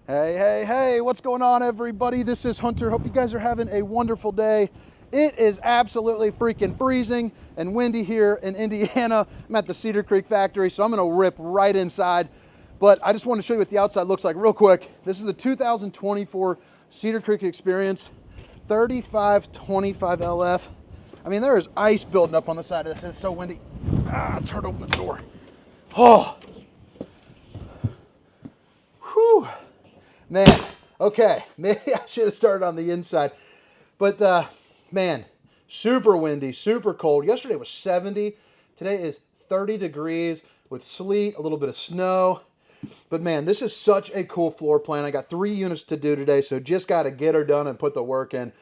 Hey, hey, hey, what's going on, everybody? This is Hunter. Hope you guys are having a wonderful day. It is absolutely freaking freezing and windy here in Indiana. I'm at the Cedar Creek factory, so I'm gonna rip right inside. But I just want to show you what the outside looks like real quick. This is the 2024 Cedar Creek Experience 3525 LF. I mean, there is ice building up on the side of this, and it's so windy. It's hard to open the door. Oh, whew. Man, okay, maybe I should have started on the inside. But man, super windy, super cold. Yesterday was 70. Today is 30 degrees with sleet, a little bit of snow. But man, this is such a cool floor plan. I got 3 units to do today, so just got to get her done and put the work in.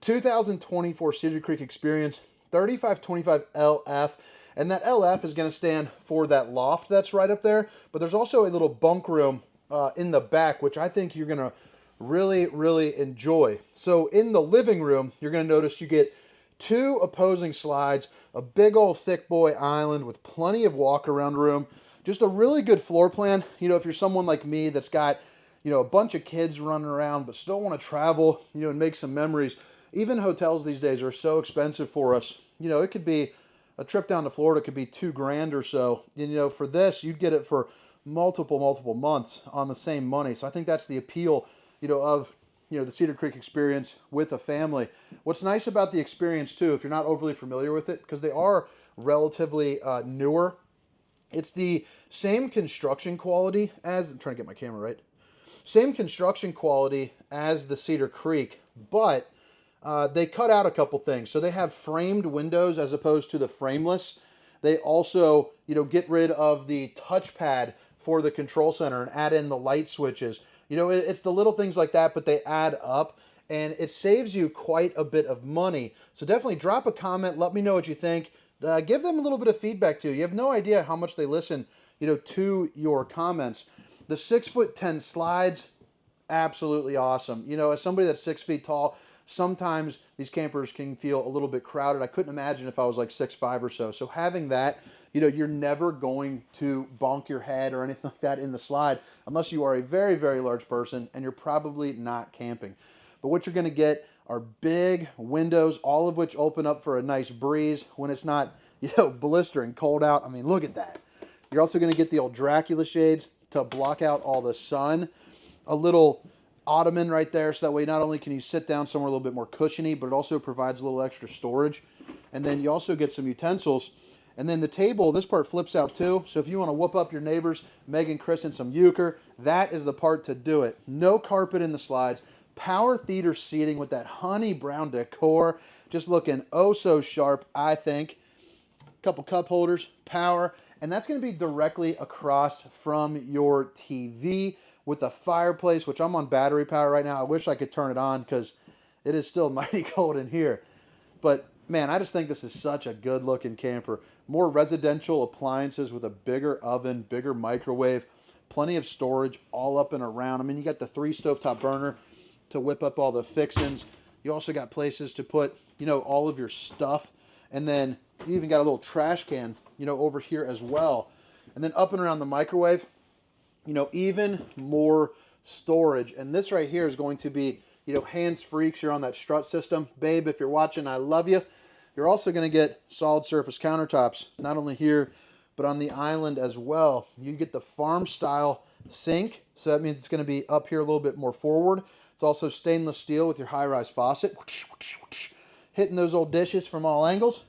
2024 Cedar Creek Experience, 3525 LF. And that LF is going to stand for that loft that's right up there. But there's also a little bunk room in the back, which I think you're going to really enjoy. So in the living room, you're going to notice you get 2 opposing slides, a big old thick boy island with plenty of walk around room. Just a really good floor plan. You know, if you're someone like me that's got, you know, a bunch of kids running around but still want to travel, you know, and make some memories. Even hotels these days are so expensive for us. You know, it could be a trip down to Florida could be $2,000 or so. And, you know, for this, you'd get it for multiple months on the same money. So I think that's the appeal, you know, of, you know, the Cedar Creek Experience with a family. What's nice about the experience too, if you're not overly familiar with it, because they are relatively newer, it's the same construction quality as, I'm trying to get my camera right, same construction quality as the Cedar Creek, but they cut out a couple things. So they have framed windows as opposed to the frameless. They also, you know, get rid of the touchpad for the control center and add in the light switches. You know, it's the little things like that, but they add up and it saves you quite a bit of money. So definitely drop a comment. Let me know what you think. Give them a little bit of feedback too. You have no idea how much they listen, you know, to your comments. The 6'10" slides, absolutely awesome. You know, as somebody that's 6 feet tall, sometimes these campers can feel a little bit crowded. I couldn't imagine if I was like 6'5" or so. So having that, you know, you're never going to bonk your head or anything like that in the slide unless you are a very large person and you're probably not camping. But what you're going to get are big windows, all of which open up for a nice breeze when it's not, you know, blistering cold out. I mean, look at that. You're also going to get the old Dracula shades to block out all the sun. A little ottoman right there, so that way not only can you sit down somewhere a little bit more cushiony, but it also provides a little extra storage. And then you also get some utensils. And then the table, this part flips out too. So if you want to whoop up your neighbors, Meg and Chris, and some euchre, that is the part to do it. No carpet in the slides. Power theater seating with that honey brown decor. Just looking oh so sharp, I think. Couple cup holders, power. And that's going to be directly across from your TV with a fireplace, which I'm on battery power right now. I wish I could turn it on because it is still mighty cold in here. But man, I just think this is such a good looking camper. More residential appliances with a bigger oven, bigger microwave, plenty of storage all up and around. I mean, you got the 3 stovetop burner to whip up all the fixins. You also got places to put, you know, all of your stuff. And then you even got a little trash can, you know, over here as well. And then up and around the microwave, you know, even more storage. And this right here is going to be, you know, hands-free because you're on that strut system. Babe, if you're watching, I love you. You're also going to get solid surface countertops, not only here, but on the island as well. You get the farm-style sink, so that means it's going to be up here a little bit more forward. It's also stainless steel with your high-rise faucet. Hitting those old dishes from all angles.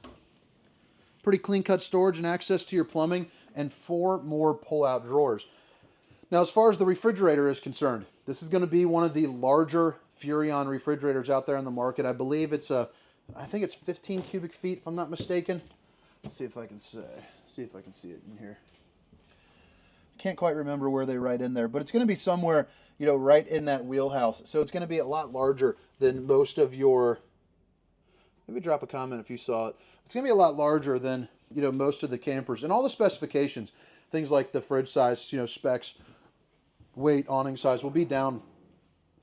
Pretty clean-cut storage and access to your plumbing, and 4 more pull-out drawers. Now, as far as the refrigerator is concerned, this is going to be one of the larger Furrion refrigerators out there in the market. I believe it's I think it's 15 cubic feet, if I'm not mistaken. Let's see if I can see it in here. Can't quite remember where they write in there, but it's going to be somewhere, you know, right in that wheelhouse. So it's going to be a lot larger than most of your. Maybe drop a comment if you saw it. It's going to be a lot larger than, you know, most of the campers, and all the specifications, things like the fridge size, you know, specs, weight, awning size will be down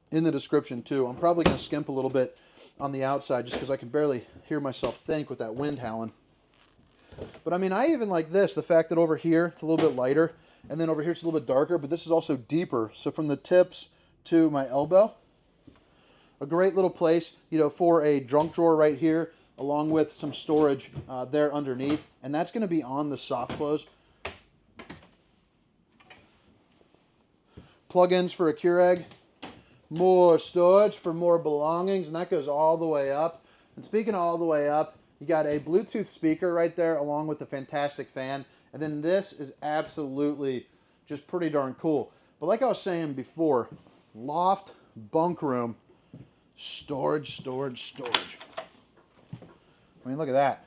in the description too. I'm probably going to skimp a little bit on the outside just because I can barely hear myself think with that wind howling. But I mean, I even like this, the fact that over here it's a little bit lighter, and then over here it's a little bit darker, but this is also deeper. So from the tips to my elbow. A great little place, you know, for a junk drawer right here, along with some storage there underneath. And that's going to be on the soft close. Plug-ins for a Keurig. More storage for more belongings, and that goes all the way up. And speaking of all the way up, you got a Bluetooth speaker right there along with a fantastic fan. And then this is absolutely just pretty darn cool. But like I was saying before, loft, bunk room, storage, storage, storage. I mean, look at that.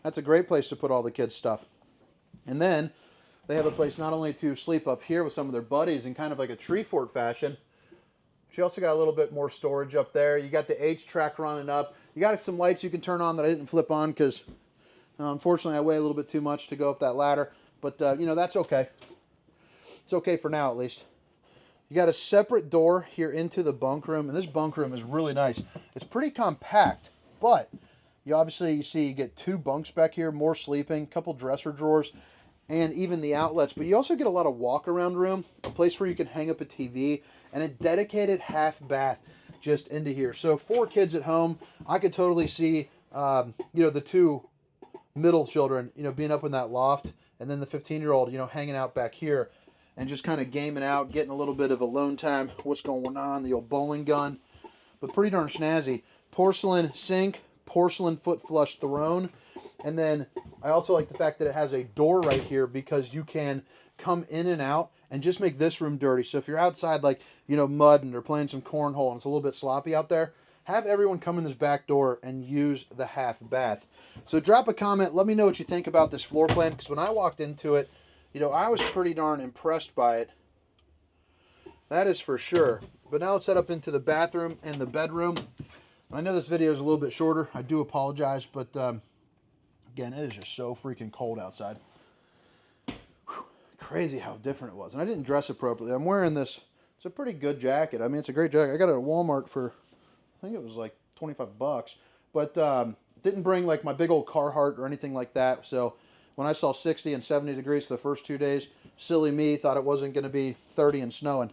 That's a great place to put all the kids' stuff. And then they have a place not only to sleep up here with some of their buddies in kind of like a tree fort fashion, but you also got a little bit more storage up there. You got the H track running up. You got some lights you can turn on that I didn't flip on because unfortunately I weigh a little bit too much to go up that ladder. But, you know, that's okay. It's okay for now, at least. You got a separate door here into the bunk room, and this bunk room is really nice. It's pretty compact, but you see you get 2 bunks back here, more sleeping, a couple dresser drawers, and even the outlets. But you also get a lot of walk-around room, a place where you can hang up a TV, and a dedicated half bath just into here. So 4 kids at home, I could totally see, you know, the 2 middle children, you know, being up in that loft, and then the 15-year-old, you know, hanging out back here and just kind of gaming out, getting a little bit of alone time, what's going on, the old bowling gun. But pretty darn snazzy. Porcelain sink, porcelain foot flush throne. And then I also like the fact that it has a door right here because you can come in and out and just make this room dirty. So if you're outside, like, you know, mudding or playing some cornhole and it's a little bit sloppy out there, have everyone come in this back door and use the half bath. So drop a comment. Let me know what you think about this floor plan, because when I walked into it, you know, I was pretty darn impressed by it. That is for sure. But now let's head up into the bathroom and the bedroom. I know this video is a little bit shorter. I do apologize, but again, it is just so freaking cold outside. Whew, crazy how different it was. And I didn't dress appropriately. I'm wearing this. It's a pretty good jacket. I mean, it's a great jacket. I got it at Walmart for, I think it was like 25 bucks. But didn't bring like my big old Carhartt or anything like that. So when I saw 60 and 70 degrees for the first 2 days, silly me thought it wasn't going to be 30 and snowing.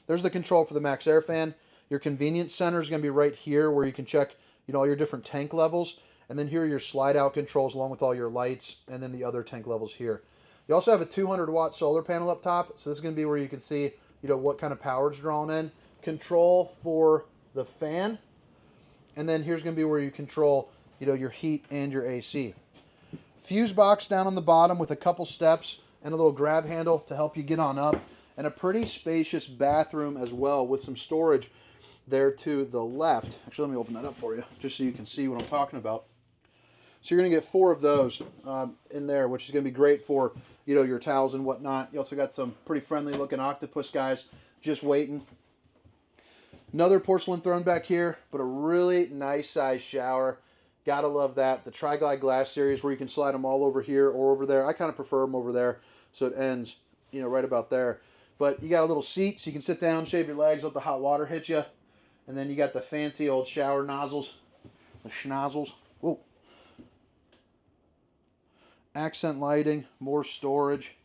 There's the control for the Max Air Fan. Your convenience center is going to be right here where you can check, you know, all your different tank levels. And then here are your slide out controls along with all your lights, and then the other tank levels here. You also have a 200-watt solar panel up top. So this is going to be where you can see, you know, what kind of power is drawn in. Control for the fan. And then here's going to be where you control, you know, your heat and your AC. Fuse box down on the bottom with a couple steps and a little grab handle to help you get on up. And a pretty spacious bathroom as well with some storage there to the left. Actually, let me open that up for you just so you can see what I'm talking about. So you're going to get 4 of those in there, which is going to be great for, you know, your towels and whatnot. You also got some pretty friendly looking octopus guys just waiting. Another porcelain throne back here, but a really nice size shower. Gotta love that. The Tri-Glide glass series where you can slide them all over here or over there. I kind of prefer them over there, so it ends, you know, right about there. But you got a little seat so you can sit down, shave your legs, let the hot water hit you. And then you got the fancy old shower nozzles, the schnozzles. Whoa. Accent lighting, more storage.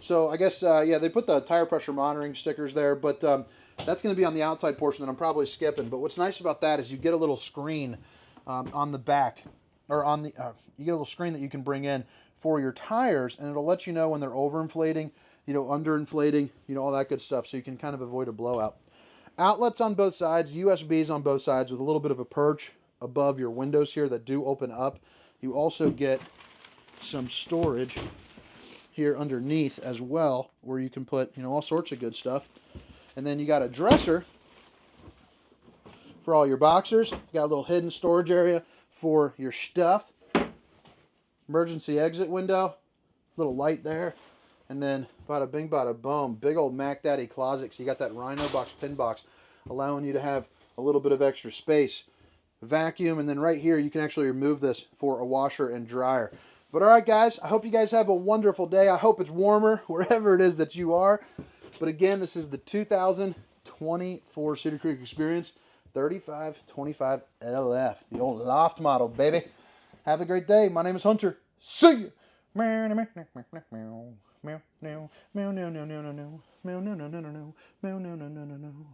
So I guess, yeah, they put the tire pressure monitoring stickers there, but that's going to be on the outside portion that I'm probably skipping. But what's nice about that is you get a little screen on the back, or on the, you get a little screen that you can bring in for your tires, and it'll let you know when they're overinflating, you know, underinflating, you know, all that good stuff, so you can kind of avoid a blowout. Outlets on both sides, USBs on both sides with a little bit of a perch above your windows here that do open up. You also get some storage here underneath as well, where you can put, you know, all sorts of good stuff. And then you got a dresser for all your boxers. You got a little hidden storage area for your stuff. Emergency exit window, little light there. And then bada bing bada boom, big old Mac Daddy closet. So you got that Rhino box pin box, allowing you to have a little bit of extra space. Vacuum, and then right here you can actually remove this for a washer and dryer. But all right, guys, I hope you guys have a wonderful day. I hope it's warmer wherever it is that you are. But again, this is the 2024 Cedar Creek Experience 3525 LF, the old loft model, baby. Have a great day. My name is Hunter. See ya. Meow, meow, meow, meow, meow, meow, meow, meow, meow, meow, meow, meow, meow, meow, meow, meow.